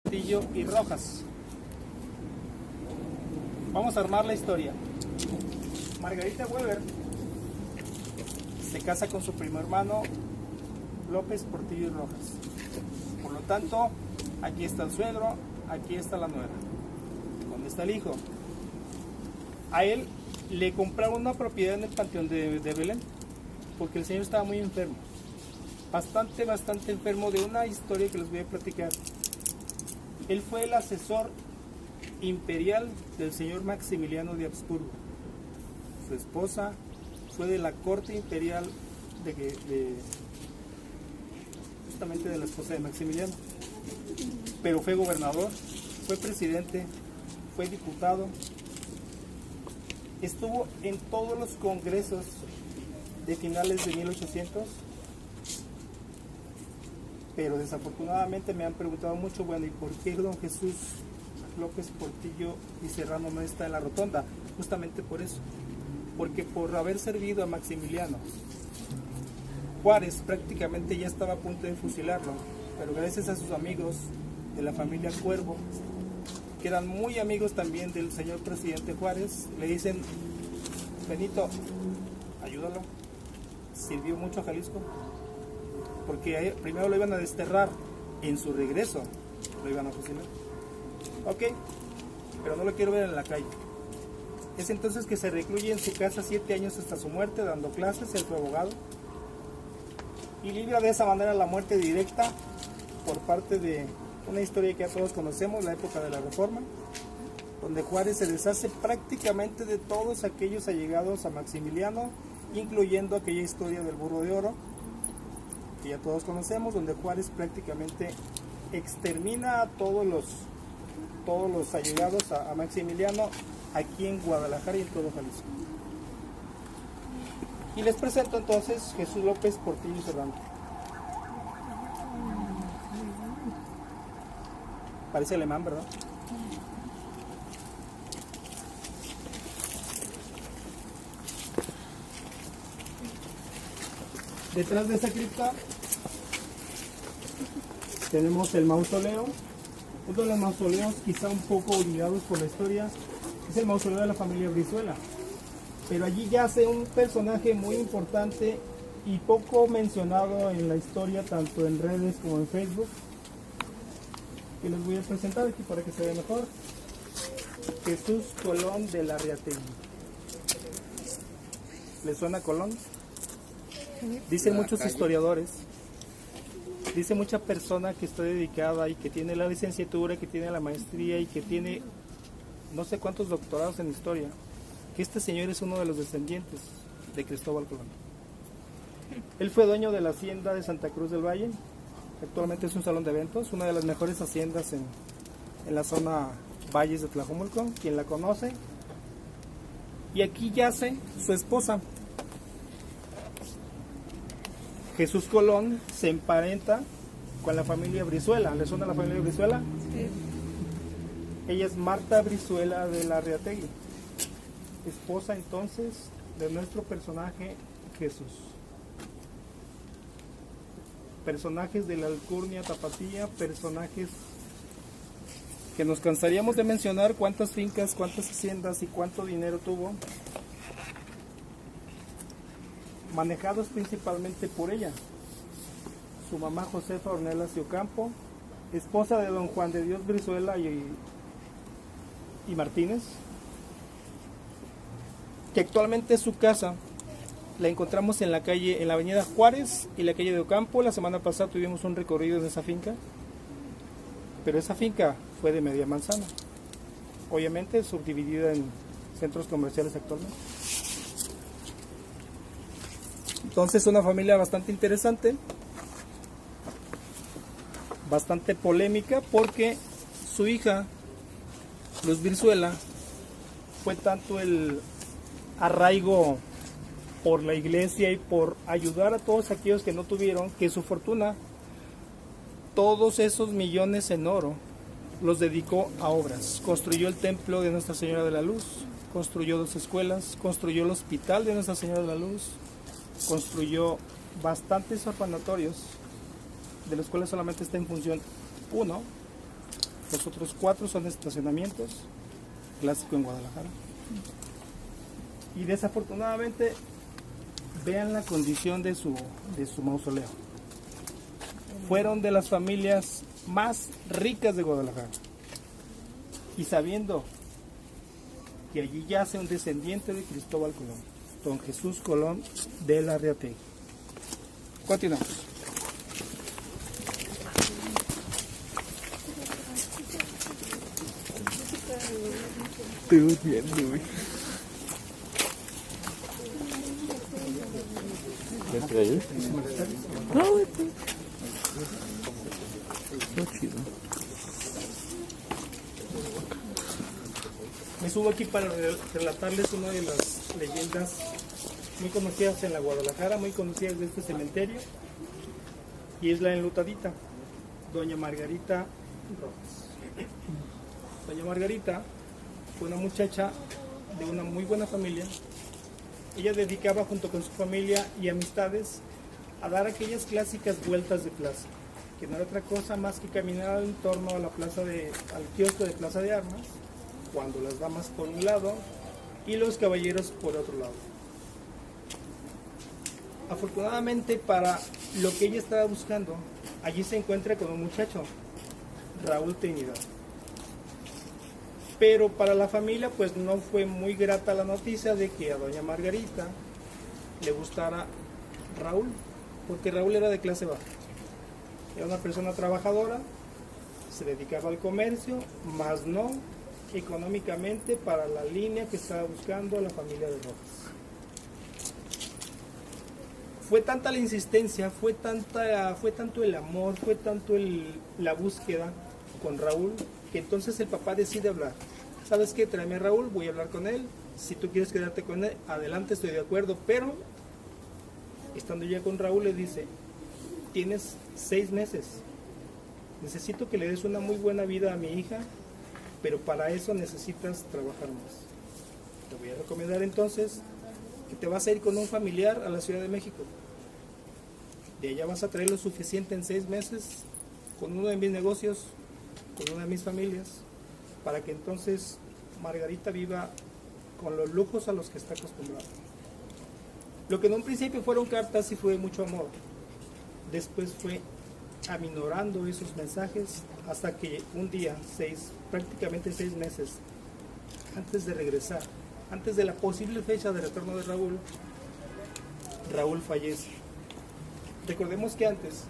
Portillo y Rojas. Vamos a armar la historia. Margarita Weber se casa con su primo hermano López Portillo y Rojas. Por lo tanto, aquí está el suegro, aquí está la nuera. ¿Dónde está el hijo? A él le compraron una propiedad en el Panteón de Belén, porque el señor estaba muy enfermo. Bastante enfermo, de una historia que les voy a platicar. Él fue el asesor imperial del señor Maximiliano de Habsburgo. Su esposa fue de la corte imperial justamente de la esposa de Maximiliano. Pero fue gobernador, fue presidente, fue diputado. Estuvo en todos los congresos de finales de 1800. Pero desafortunadamente me han preguntado mucho, bueno, ¿y por qué don Jesús López Portillo y Serrano no está en la rotonda? Justamente por eso, porque por haber servido a Maximiliano, Juárez prácticamente ya estaba a punto de fusilarlo, pero gracias a sus amigos de la familia Cuervo, que eran muy amigos también del señor presidente Juárez, le dicen: Benito, ayúdalo, sirvió mucho a Jalisco, porque primero lo iban a desterrar, en su regreso lo iban a fusilar. Ok, pero no lo quiero ver en la calle. Es entonces que se recluye en su casa 7 años hasta su muerte, dando clases. Él fue abogado y libra de esa manera la muerte directa por parte de una historia que ya todos conocemos, la época de la Reforma, donde Juárez se deshace prácticamente de todos aquellos allegados a Maximiliano, incluyendo aquella historia del burro de oro, que ya todos conocemos, donde Juárez prácticamente extermina a todos los allegados a Maximiliano aquí en Guadalajara y en todo Jalisco. Y les presento entonces Jesús López Portillo y Serrano. Parece alemán, ¿verdad? Detrás de esa cripta tenemos el mausoleo. Uno de los mausoleos quizá un poco olvidados por la historia es el mausoleo de la familia Brizuela. Pero allí yace un personaje muy importante y poco mencionado en la historia, tanto en redes como en Facebook, que les voy a presentar aquí para que se vea mejor. Jesús Colón de la Reategui. ¿Les suena Colón? Dicen muchos historiadores, dice mucha persona que está dedicada y que tiene la licenciatura, que tiene la maestría y que tiene no sé cuántos doctorados en historia, que este señor es uno de los descendientes de Cristóbal Colón. Él fue dueño de la hacienda de Santa Cruz del Valle, actualmente es un salón de eventos, una de las mejores haciendas en la zona Valles de Tlajomulco, quien la conoce. Y aquí yace su esposa. Jesús Colón se emparenta con la familia Brizuela. ¿Le suena la familia Brizuela? Sí. Ella es Marta Brizuela de la Reategui, esposa entonces de nuestro personaje Jesús. Personajes de la alcurnia tapatía, personajes que nos cansaríamos de mencionar cuántas fincas, cuántas haciendas y cuánto dinero tuvo, manejados principalmente por ella. Su mamá Josefa Ornelas y Ocampo, esposa de don Juan de Dios Brizuela y Martínez, que actualmente su casa la encontramos en la calle, en la avenida Juárez y la calle de Ocampo. La semana pasada tuvimos un recorrido en esa finca, pero esa finca fue de media manzana, obviamente subdividida en centros comerciales actualmente. Entonces una familia bastante interesante, bastante polémica, porque su hija Luz Brizuela fue tanto el arraigo por la iglesia y por ayudar a todos aquellos que no tuvieron, que su fortuna, todos esos millones en oro, los dedicó a obras. Construyó el templo de Nuestra Señora de la Luz, construyó 2 escuelas, construyó el hospital de Nuestra Señora de la Luz, construyó bastantes orfanatorios, de los cuales solamente está en función uno, Los otros 4 son estacionamientos, clásico en Guadalajara. Y desafortunadamente, vean la condición de su mausoleo. Fueron de las familias más ricas de Guadalajara. Y sabiendo que allí yace un descendiente de Cristóbal Colón, don Jesús Colón de la Reategui. Continuamos. Estoy durmiendo, güey. ¿Ya te ayudas? No, güey. Está chido. Me subo aquí para relatarles una de las leyendas muy conocidas en la Guadalajara, muy conocidas de este cementerio, y es la enlutadita, doña Margarita Rojas. Doña Margarita fue una muchacha de una muy buena familia. Ella dedicaba junto con su familia y amistades a dar aquellas clásicas vueltas de plaza, que no era otra cosa más que caminar en torno a la al kiosco de Plaza de Armas, cuando las damas por un lado y los caballeros por otro lado. Afortunadamente para lo que ella estaba buscando, allí se encuentra con un muchacho, Raúl Trinidad. Pero para la familia pues no fue muy grata la noticia de que a doña Margarita le gustara Raúl, porque Raúl era de clase baja. Era una persona trabajadora, se dedicaba al comercio, más no económicamente para la línea que estaba buscando la familia de Rojas. Fue tanta la insistencia, fue tanto el amor, fue tanto la búsqueda con Raúl, que entonces el papá decide hablar. ¿Sabes qué? Tráeme a Raúl, voy a hablar con él. Si tú quieres quedarte con él, adelante, estoy de acuerdo. Pero, estando ya con Raúl, le dice, tienes 6 meses. Necesito que le des una muy buena vida a mi hija, pero para eso necesitas trabajar más. Te voy a recomendar entonces que te vas a ir con un familiar a la Ciudad de México. De allá vas a traer lo suficiente en 6 meses con uno de mis negocios, con una de mis familias, para que entonces Margarita viva con los lujos a los que está acostumbrada. Lo que en un principio fueron cartas y fue mucho amor, después fue aminorando esos mensajes hasta que un día, prácticamente 6 meses antes de regresar, antes de la posible fecha de retorno de Raúl, Raúl fallece. Recordemos que antes,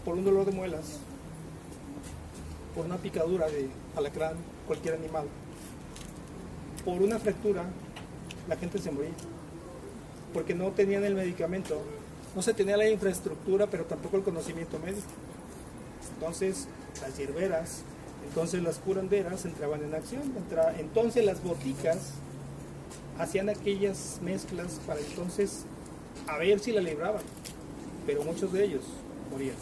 por un dolor de muelas, por una picadura de alacrán, cualquier animal, por una fractura, la gente se moría, porque no tenían el medicamento, no se tenía la infraestructura, pero tampoco el conocimiento médico. Entonces las hierberas, entonces las curanderas entraban en acción, entonces las boticas hacían aquellas mezclas para entonces a ver si la libraban, pero muchos de ellos morían.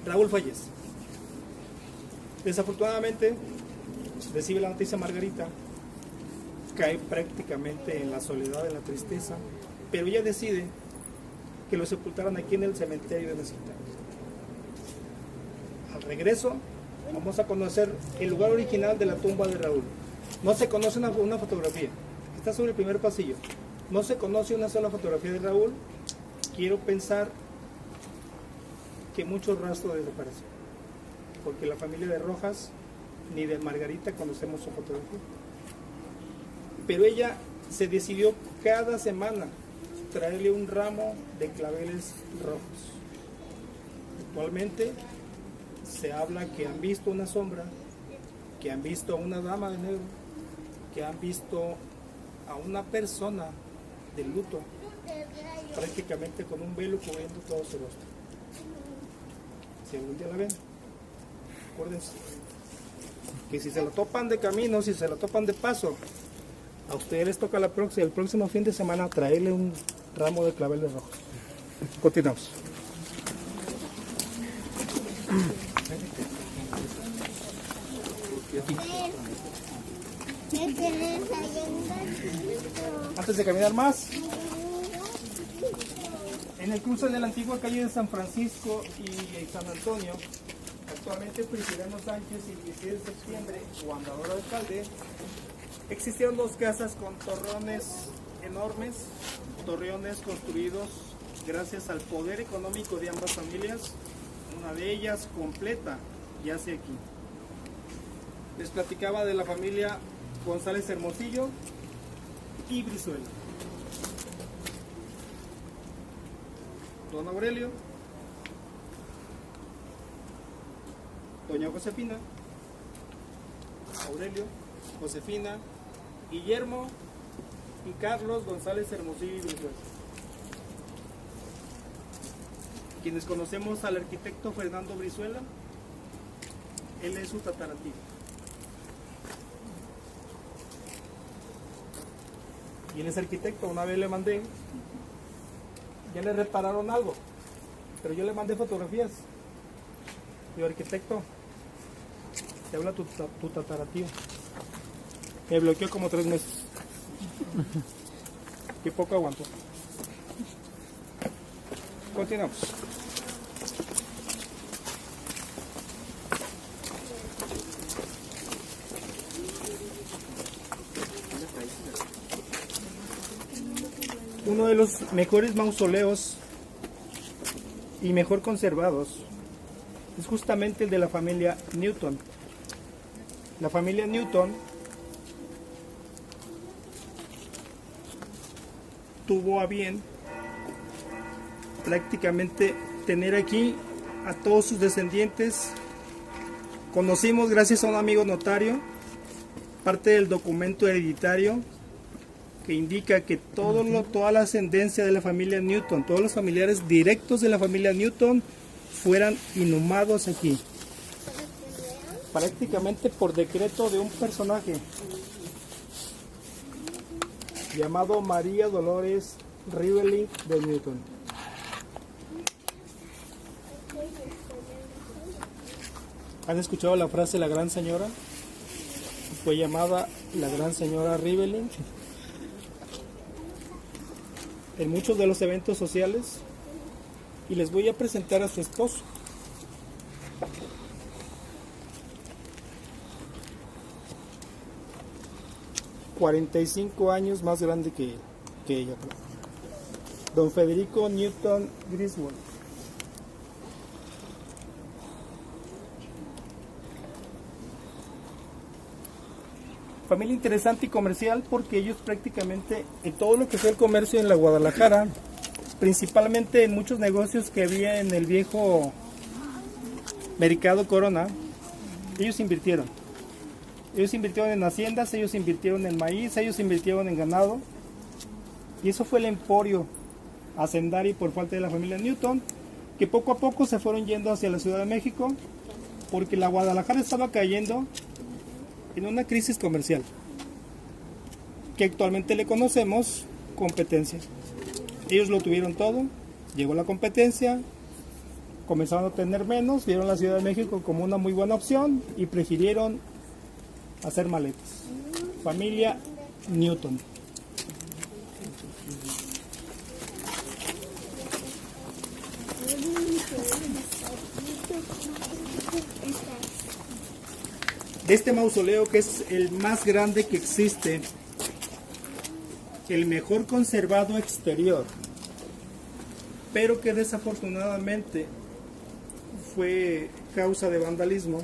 Raúl fallece. Desafortunadamente recibe la noticia Margarita, cae prácticamente en la soledad, en la tristeza, pero ella decide que lo sepultaran aquí en el cementerio de Mezquitán. Al regreso vamos a conocer el lugar original de la tumba de Raúl. No se conoce una fotografía, está sobre el primer pasillo. No se conoce una sola fotografía de Raúl. Quiero pensar que muchos rastros desaparecen, porque la familia de Rojas ni de Margarita conocemos su fotografía. Pero ella se decidió cada semana traerle un ramo de claveles rojos. Actualmente se habla que han visto una sombra, que han visto a una dama de negro, que han visto a una persona de luto, prácticamente con un velo cubriendo todo su rostro. Si algún día la ven, acuérdense que si se lo topan de camino, si se lo topan de paso, a ustedes les toca el próximo fin de semana traerle un ramo de claveles rojos. Continuamos. Antes de caminar más, en el cruce de la antigua calle de San Francisco y San Antonio, actualmente Prisciliano Sánchez y 16 de septiembre o Andador Alcalde, existieron dos casas con torreones enormes, torreones construidos gracias al poder económico de ambas familias, una de ellas completa yace aquí. Les platicaba de la familia González Hermosillo y Brizuela. Don Aurelio, doña Josefina, Aurelio, Josefina, Guillermo y Carlos González Hermosillo y Brizuela. Quienes conocemos al arquitecto Fernando Brizuela, él es su tataratío. Y él es arquitecto, una vez le mandé, ya le repararon algo, pero yo le mandé fotografías. Digo, arquitecto, te habla tu tataratío. Me bloqueó como 3 meses. Qué poco aguantó. Continuamos. Uno de los mejores mausoleos y mejor conservados es justamente el de la familia Newton. La familia Newton tuvo a bien prácticamente tener aquí a todos sus descendientes. Conocimos, gracias a un amigo notario, parte del documento hereditario que indica que toda la ascendencia de la familia Newton, todos los familiares directos de la familia Newton fueran inhumados aquí, prácticamente por decreto de un personaje llamado María Dolores Rivelin de Newton. ¿Han escuchado la frase la gran señora? Fue llamada la gran señora Rivelin en muchos de los eventos sociales, y les voy a presentar a su esposo. ...45 años más grande que ella, don Federico Newton Griswold. Familia interesante y comercial, porque ellos prácticamente en todo lo que fue el comercio en la Guadalajara, principalmente en muchos negocios que había en el viejo Mercado Corona, ellos invirtieron. Ellos invirtieron en haciendas, ellos invirtieron en maíz, ellos invirtieron en ganado. Y eso fue el emporio hacendario por parte de la familia Newton, que poco a poco se fueron yendo hacia la Ciudad de México, porque la Guadalajara estaba cayendo en una crisis comercial, que actualmente le conocemos competencia. Ellos lo tuvieron todo, llegó la competencia, comenzaron a tener menos, vieron la Ciudad de México como una muy buena opción y prefirieron hacer maletas. Familia Newton. De este mausoleo, que es el más grande que existe, el mejor conservado exterior, pero que desafortunadamente fue causa de vandalismo.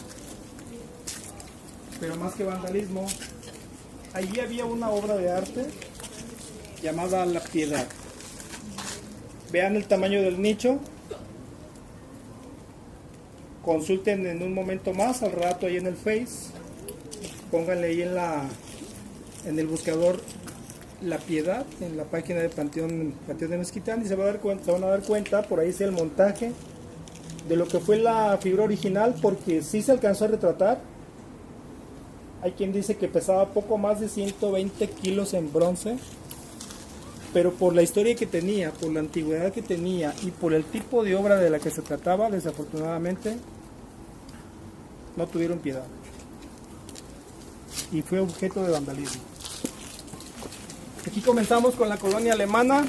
Pero más que vandalismo, allí había una obra de arte llamada La Piedad. Vean el tamaño del nicho. Consulten en un momento más, al rato ahí en el Face, pónganle ahí en el buscador La Piedad, en la página de Panteón de Mezquitán, y se van a dar cuenta, por ahí es el montaje de lo que fue la figura original, porque sí se alcanzó a retratar. Hay quien dice que pesaba poco más de 120 kilos en bronce, pero por la historia que tenía, por la antigüedad que tenía y por el tipo de obra de la que se trataba, desafortunadamente no tuvieron piedad y fue objeto de vandalismo. Aquí comenzamos con la colonia alemana,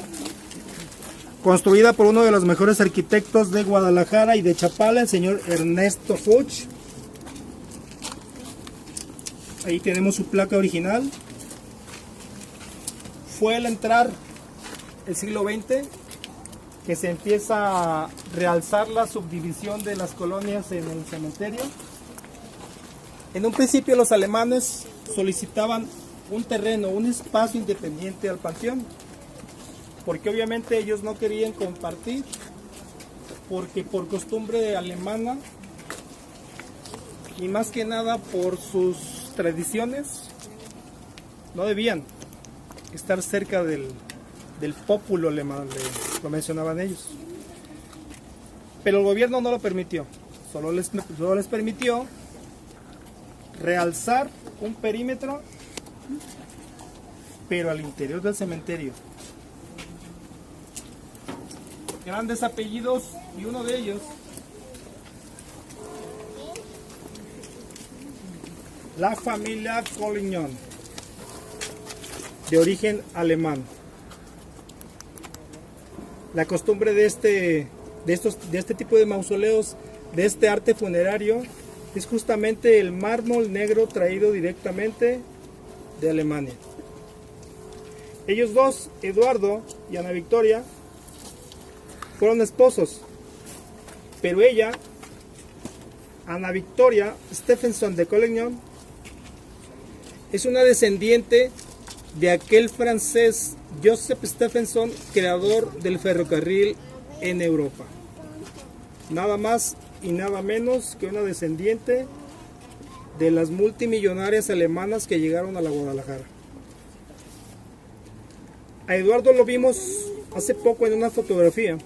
construida por uno de los mejores arquitectos de Guadalajara y de Chapala, el señor Ernesto Fuchs. Ahí tenemos su placa original. Fue al entrar el siglo XX que se empieza a realzar la subdivisión de las colonias en el cementerio. En un principio los alemanes solicitaban un terreno, un espacio independiente al panteón, porque obviamente ellos no querían compartir, porque por costumbre alemana y más que nada por sus tradiciones no debían estar cerca del pópulo alemán, lo mencionaban ellos. Pero el gobierno no lo permitió, solo les permitió realzar un perímetro, pero al interior del cementerio. Grandes apellidos, y uno de ellos, la familia Collignon, de origen alemán. La costumbre de este tipo de mausoleos, de este arte funerario, es justamente el mármol negro traído directamente de Alemania. Ellos dos, Eduardo y Ana Victoria, fueron esposos, pero ella, Ana Victoria Stephenson de Collignon, es una descendiente de aquel francés Joseph Stephenson, creador del ferrocarril en Europa. Nada más y nada menos que una descendiente de las multimillonarias alemanas que llegaron a la Guadalajara. A Eduardo lo vimos hace poco en una fotografía,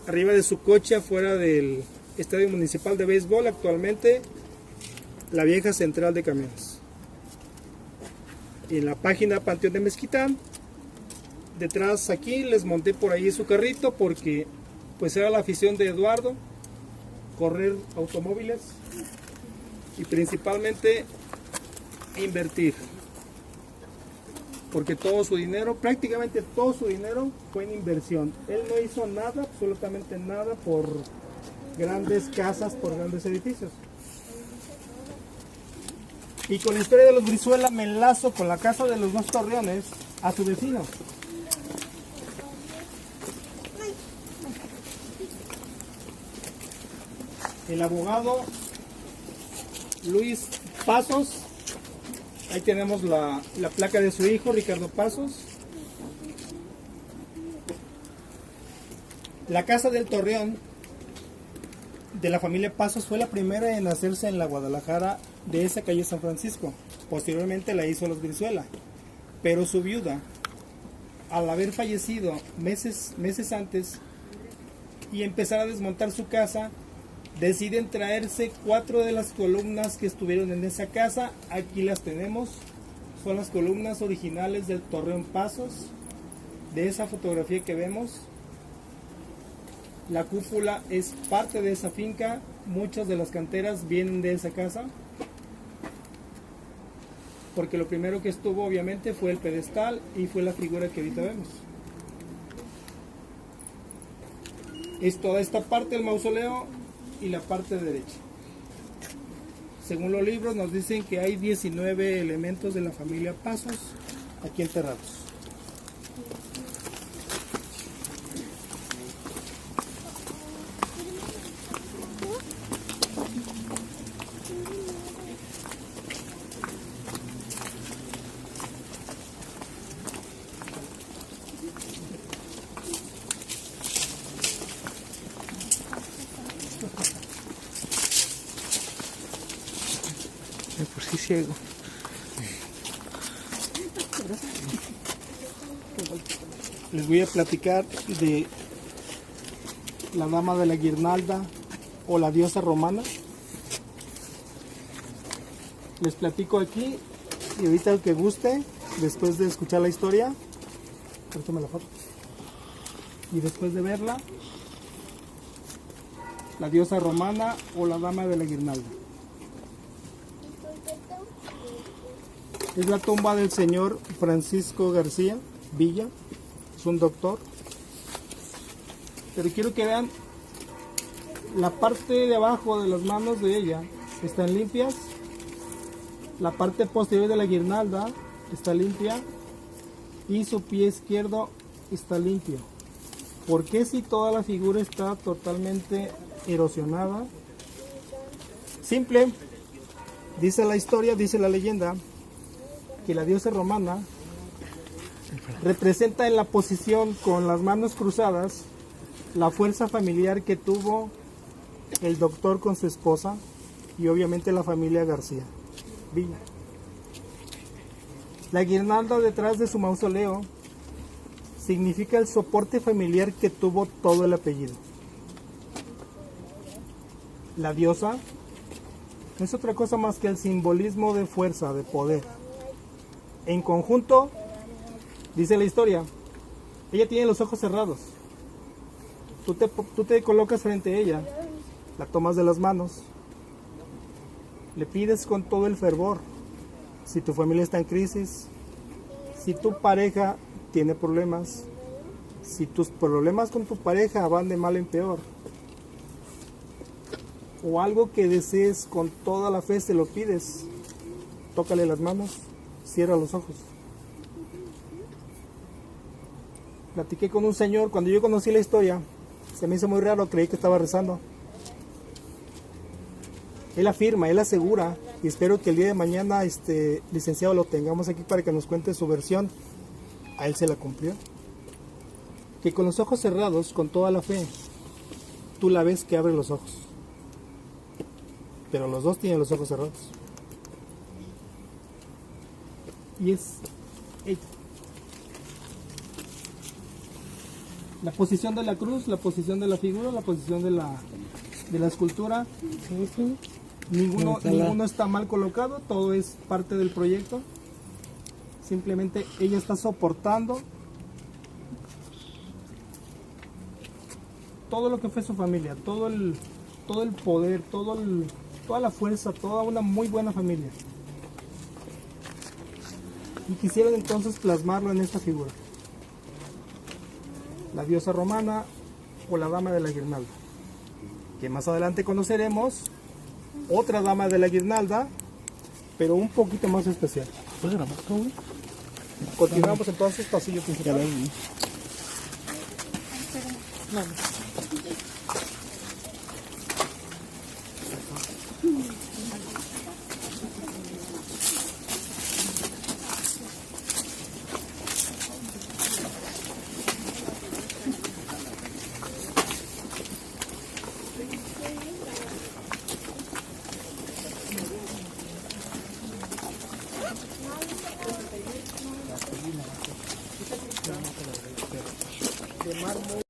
arriba de su coche afuera del Estadio Municipal de Béisbol, actualmente la vieja central de camiones. Y en la página Panteón de Mezquitán, detrás aquí les monté por ahí su carrito porque pues era la afición de Eduardo, correr automóviles y principalmente invertir, porque todo su dinero, prácticamente todo su dinero fue en inversión. Él no hizo nada, absolutamente nada por grandes casas, por grandes edificios. Y con la historia de los Brizuela me enlazo con la casa de los dos Torreones a su vecino. El abogado Luis Pasos. Ahí tenemos la placa de su hijo, Ricardo Pasos. La casa del Torreón de la familia Pasos fue la primera en hacerse en la Guadalajara de esa calle San Francisco. Posteriormente la hizo los Brizuela. Pero su viuda, al haber fallecido meses antes y empezar a desmontar su casa, deciden traerse 4 de las columnas que estuvieron en esa casa. Aquí las tenemos. Son las columnas originales del Torreón Pasos, de esa fotografía que vemos. La cúpula es parte de esa finca. Muchas de las canteras vienen de esa casa, porque lo primero que estuvo obviamente fue el pedestal y fue la figura que ahorita vemos. Es toda esta parte del mausoleo y la parte derecha. Según los libros nos dicen que hay 19 elementos de la familia Pasos aquí enterrados. De por sí ciego. Les voy a platicar de la dama de la guirnalda o la diosa romana. Les platico aquí y ahorita el que guste, después de escuchar la historia, tómame la foto, y después de verla, la diosa romana o la dama de la guirnalda. Es la tumba del señor Francisco García Villa, es un doctor. Pero quiero que vean la parte de abajo de las manos de ella están limpias. La parte posterior de la guirnalda está limpia. Y su pie izquierdo está limpio. ¿Por qué si toda la figura está totalmente erosionada? Simple. Dice la historia, dice la leyenda, que la diosa romana representa en la posición con las manos cruzadas la fuerza familiar que tuvo el doctor con su esposa y obviamente la familia García Villa. La guirnalda detrás de su mausoleo significa el soporte familiar que tuvo todo el apellido. La diosa no es otra cosa más que el simbolismo de fuerza, de poder. En conjunto, dice la historia, ella tiene los ojos cerrados. Tú te colocas frente a ella, la tomas de las manos, le pides con todo el fervor. Si tu familia está en crisis, si tu pareja tiene problemas, si tus problemas con tu pareja van de mal en peor, o algo que desees con toda la fe, se lo pides, tócale las manos, cierra los ojos. Platiqué con un señor, cuando yo conocí la historia, se me hizo muy raro, creí que estaba rezando. Él afirma, él asegura, y espero que el día de mañana, licenciado, lo tengamos aquí para que nos cuente su versión. A él se la cumplió. Que con los ojos cerrados, con toda la fe, tú la ves que abre los ojos. Pero los dos tienen los ojos cerrados. Y es ella. La posición de la cruz, la posición de la figura, la posición de la escultura. Ninguno está mal colocado, todo es parte del proyecto. Simplemente ella está soportando todo lo que fue su familia, todo el poder, toda la fuerza, toda una muy buena familia. Y quisieron entonces plasmarlo en esta figura. La diosa romana o la dama de la guirnalda. Que más adelante conoceremos otra dama de la guirnalda, pero un poquito más especial. Continuamos entonces pasillo principal. De mármol.